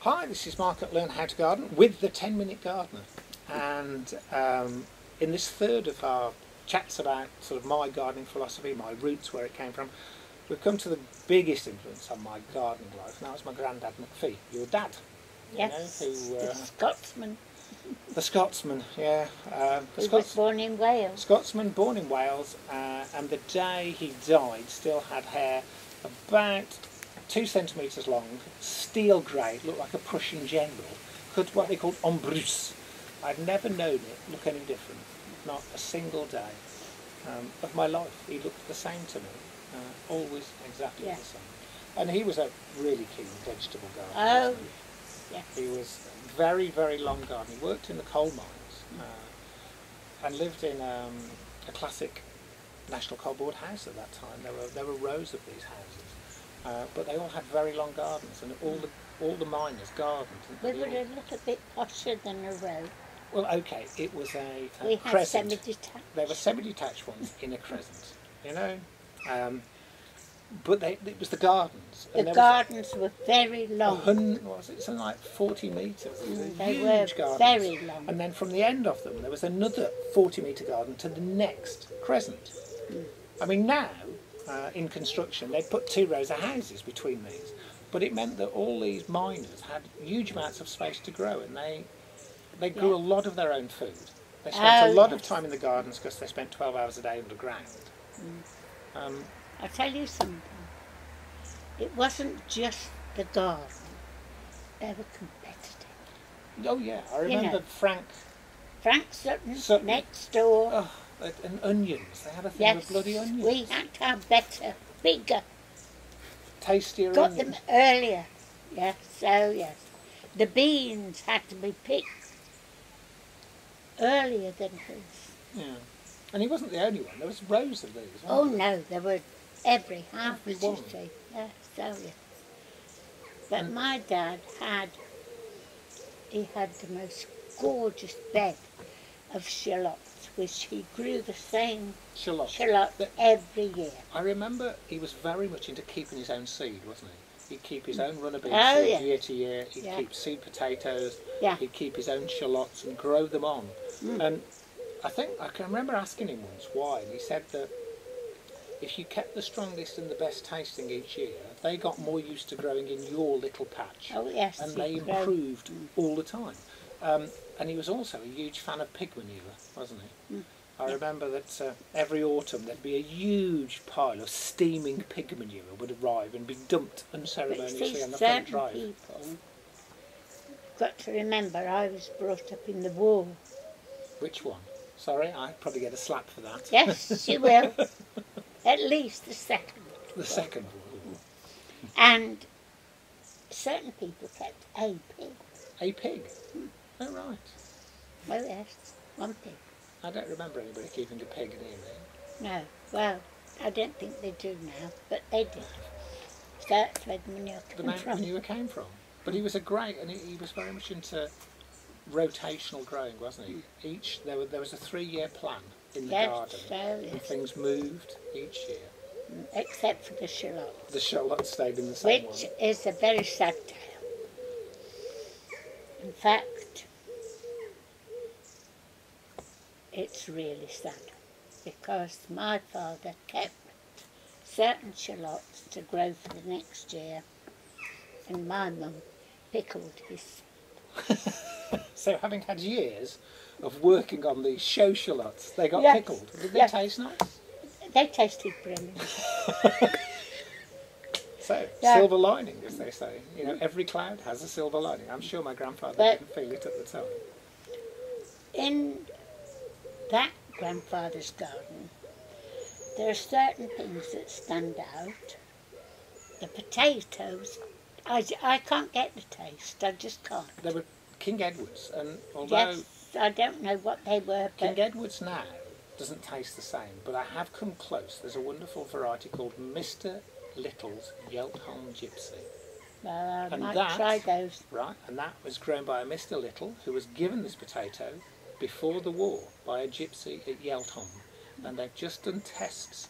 Hi, this is Mark at Learn How to Garden with the 10-Minute Gardener, and in this third of our chats about sort of my gardening philosophy, my roots, where it came from, we've come to the biggest influence on my gardening life. Now it's my granddad McPhee, your dad. Yes, you know, the Scotsman. The Scotsman, yeah. He was born in Wales. Scotsman, born in Wales, and the day he died still had hair about 2 centimetres long, steel grey, looked like a Prussian general, what they called ombrus. I'd never known it look any different, not a single day of my life. He looked the same to me, always exactly the same. And he was a really keen vegetable gardener. Oh, yes. He was very, very long garden. He worked in the coal mines and lived in a classic National Coal Board house at that time. There were rows of these houses, but they all had very long gardens, and all the miners gardened. We were a little bit posher than a row. Well, okay, it was a we crescent. Had semi-detached. There were semi-detached ones in a crescent, you know. But it was the gardens. The gardens were very long. What was it? Something like 40 metres. They were gardens. very long. And then from the end of them, there was another 40-metre garden to the next crescent. I mean, now, in construction, they'd put 2 rows of houses between these. But it meant that all these miners had huge amounts of space to grow, and they grew a lot of their own food. They spent a lot of time in the gardens because they spent 12 hours a day underground. I'll tell you something. It wasn't just the garden. They were competitive. Oh yeah, I remember Frank Sutton next door. Oh, and onions. They had a thing with bloody onions. We had to have better, bigger, tastier got onions. them earlier. Yes, so yes. The beans had to be picked earlier than his. Yeah. And he wasn't the only one. There was rows of these. Oh no, there were every half Every a one. city. Yes, so yes. But my dad had the most gorgeous bed of shallots, which he grew the same Shallots. every year. I remember he was very much into keeping his own seed, wasn't he? He'd keep his own runner bean Oh, seeds yeah. year to year. He'd keep seed potatoes. Yeah. He'd keep his own shallots and grow them on. And I can remember asking him once why, and he said that if you kept the strongest and the best tasting each year, they got more used to growing in your little patch. Oh yes. And they improved all the time. And he was also a huge fan of pig manure, wasn't he? I remember that every autumn there'd be a huge pile of steaming pig manure would arrive and be dumped unceremoniously on the front drive. People got to remember I was brought up in the war. Which one? Sorry, I'd probably get a slap for that. Yes, you will. At least the second. The second one. And certain people kept a pig. A pig? Oh, right. Oh yes, one pig. I don't remember anybody keeping a pig near me. No, well, I don't think they do now, but they did. So that's where the manure came from. Manure came from. But he was he was very much into rotational growing, wasn't he? There was a 3-year plan in the garden, and things moved each year. Except for the shallots. The shallots stayed in the same one. Which is a very sad tale. In fact, it's really sad because my father kept certain shallots to grow for the next year, and my mum pickled his. So having had years of working on these show shallots, they got pickled. Did they taste nice? They tasted brilliant. So, silver lining, as they say. You know, every cloud has a silver lining. I'm sure my grandfather didn't feel it at the time. In that grandfather's garden, there are certain things that stand out. The potatoes, I can't get the taste, I just can't. They were King Edwards, and although... Yes, I don't know what they were, but... King Edwards now doesn't taste the same, but I have come close. There's a wonderful variety called Mr. Little's Yeltholm Gypsy. Well, I might try those. Right, and that was grown by a Mr. Little, who was given this potato before the war by a gypsy at Yeltholm. And they've just done tests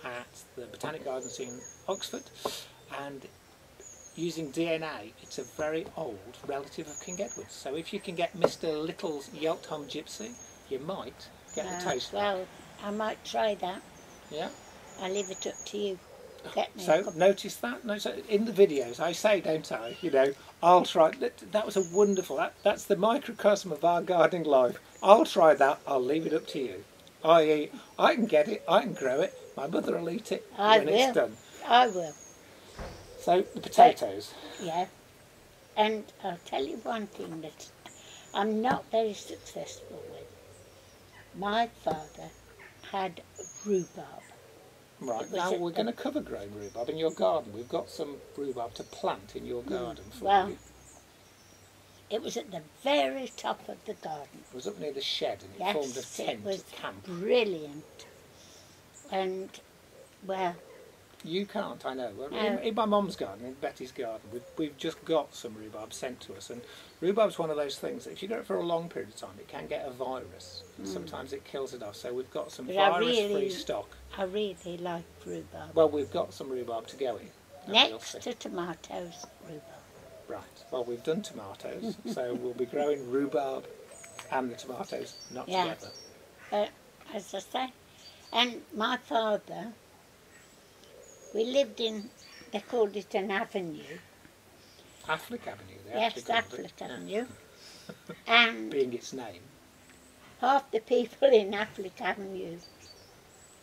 at the Botanic Gardens in Oxford, and using DNA, it's a very old relative of King Edward's. So if you can get Mr. Little's Yeltham Gypsy, you might get the taste. Well, I might try that. Yeah. I'll leave it up to you. Get me So notice that. No, so in the videos, I say, don't I? You know, I'll try. That was a wonderful. That's the microcosm of our gardening life. I'll try that. I'll leave it up to you. I can get it. I can grow it. My mother will eat it when it's done. I will. So the potatoes. Yeah. And I'll tell you one thing that I'm not very successful with. My father had rhubarb. Right, now we're going to cover growing rhubarb in your garden. We've got some rhubarb to plant in your garden for you. It was at the very top of the garden. It was up near the shed and it formed a tent, it was camp. Brilliant. And, well... You can't, I know. In my mum's garden, in Betty's garden, we've just got some rhubarb sent to us. And rhubarb's one of those things that if you grow it for a long period of time, it can get a virus. Sometimes it kills it off. So we've got some virus-free stock. I really like rhubarb. Well, we've got some rhubarb to go in. Next to tomatoes, rhubarb. Right. Well, we've done tomatoes, so we'll be growing rhubarb and the tomatoes, not together. But, as I say, and my father... We lived in, they called it an avenue. Affleck Avenue, yes, Affleck Avenue. And being its name. Half the people in Affleck Avenue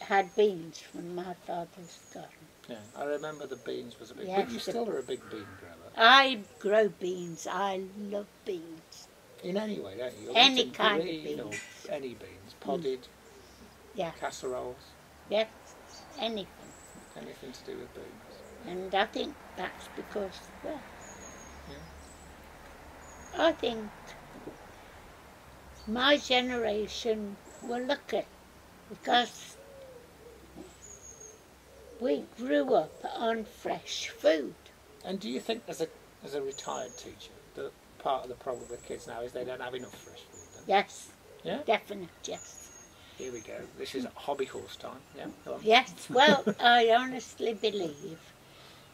had beans from my father's garden. Yeah, I remember the beans was a big... But you still are a big bean grower. I grow beans. I love beans. In any way, don't you? Any kind of beans. Or any beans. Podded. Casseroles. Yes, anything. Anything to do with beans. And I think that's because, well, I think my generation were lucky because we grew up on fresh food. And do you think, as a retired teacher, that part of the problem with kids now is they don't have enough fresh food? Then? Yes. Yeah? Definite, yes. Here we go. This is hobby horse time. Yeah, go on. Yes, well, I honestly believe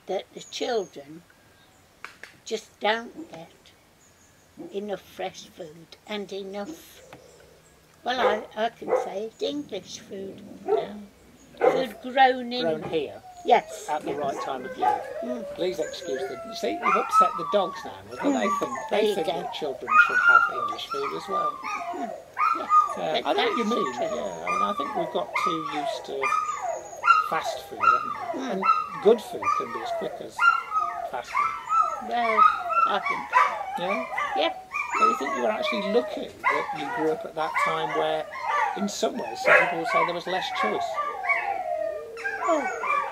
that the children just don't get enough fresh food and enough, well, I can say it, English food. Yeah. Food grown here. Yes. At the right time of year. Please excuse them. You see, you've upset the dogs now. They think that children should have English food as well. Yes, I know what you mean. Yeah, I mean, I think we've got too used to fast food, haven't we? And good food can be as quick as fast food. Well, I think so. Yeah? Yeah. So you think you were actually lucky that you grew up at that time where, in some ways, some people would say there was less choice? Oh,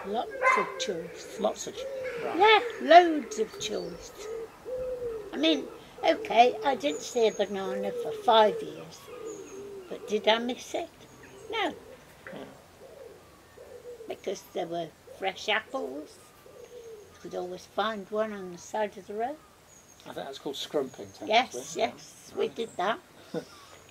lots of choice. Lots of choice. Right. Yeah, loads of choice. I mean, okay, I didn't see a banana for 5 years. But did I miss it? No. Because there were fresh apples. You could always find one on the side of the road. I think that's called scrumping. Yes, we did that.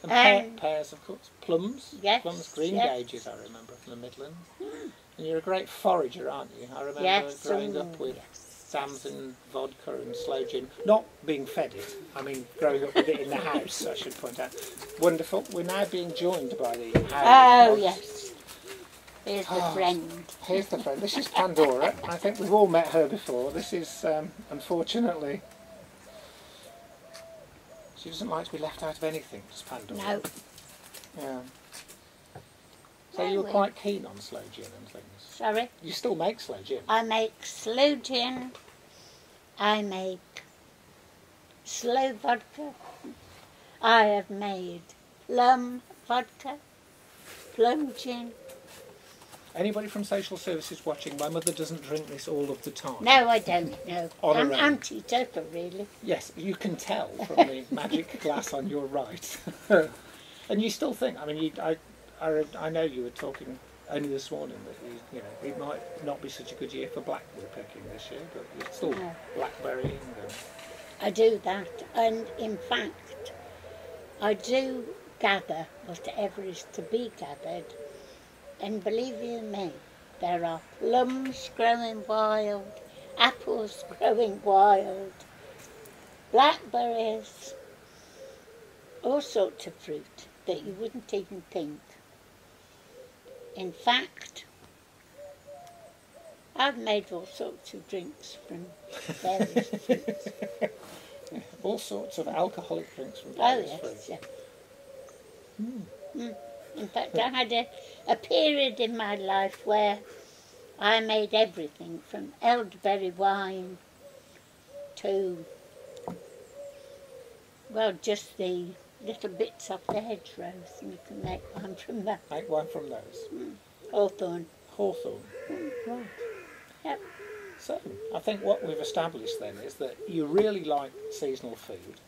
And pears, of course. Plums. Yes. Plums, green gages, I remember, from the Midlands. And you're a great forager, aren't you? I remember growing up with Damson vodka and sloe gin. Not being fed it, I mean growing up with it in the house, I should point out. Wonderful. We're now being joined by the house. Oh, yes. Here's the friend. Here's the friend. This is Pandora. I think we've all met her before. This is, unfortunately... She doesn't like to be left out of anything, does Pandora? No. Yeah. So you were quite keen on sloe gin and things? Sorry? You still make sloe gin? I make sloe gin. I make sloe vodka. I have made plum vodka, plum gin. Anybody from social services watching? My mother doesn't drink this all of the time. No, I don't, no. I'm anti-total, really. Yes, you can tell from the magic glass on your right. And you still think, I mean, I know you were talking only this morning that it might not be such a good year for blackberry picking this year, but you're still blackberrying. I do that, and in fact, I do gather whatever is to be gathered. And believe you me, there are plums growing wild apples growing wild, blackberries, all sorts of fruit that you wouldn't even think. In fact, I've made all sorts of drinks from various fruits. All sorts of alcoholic drinks from Oh various yes, fruits. yeah. In fact, I had a period in my life where I made everything from elderberry wine to, well, just the little bits off the hedgerows, and you can make wine from that. Make wine from those. Hawthorn. Hawthorn. Right. Yep. So, I think what we've established then is that you really like seasonal food,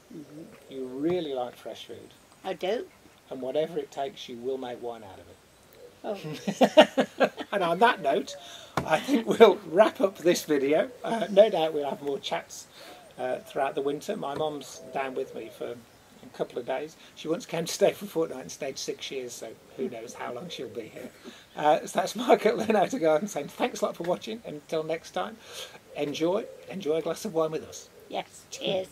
you really like fresh food, I do. and whatever it takes, you will make wine out of it. Oh. And on that note, I think we'll wrap up this video. No doubt we'll have more chats throughout the winter. My mum's down with me for a couple of days. She once came to stay for a fortnight and stayed 6 years, so who knows how long she'll be here. So that's Mark at Learn How to Garden saying thanks a lot for watching. Until next time, enjoy a glass of wine with us. Yes, cheers.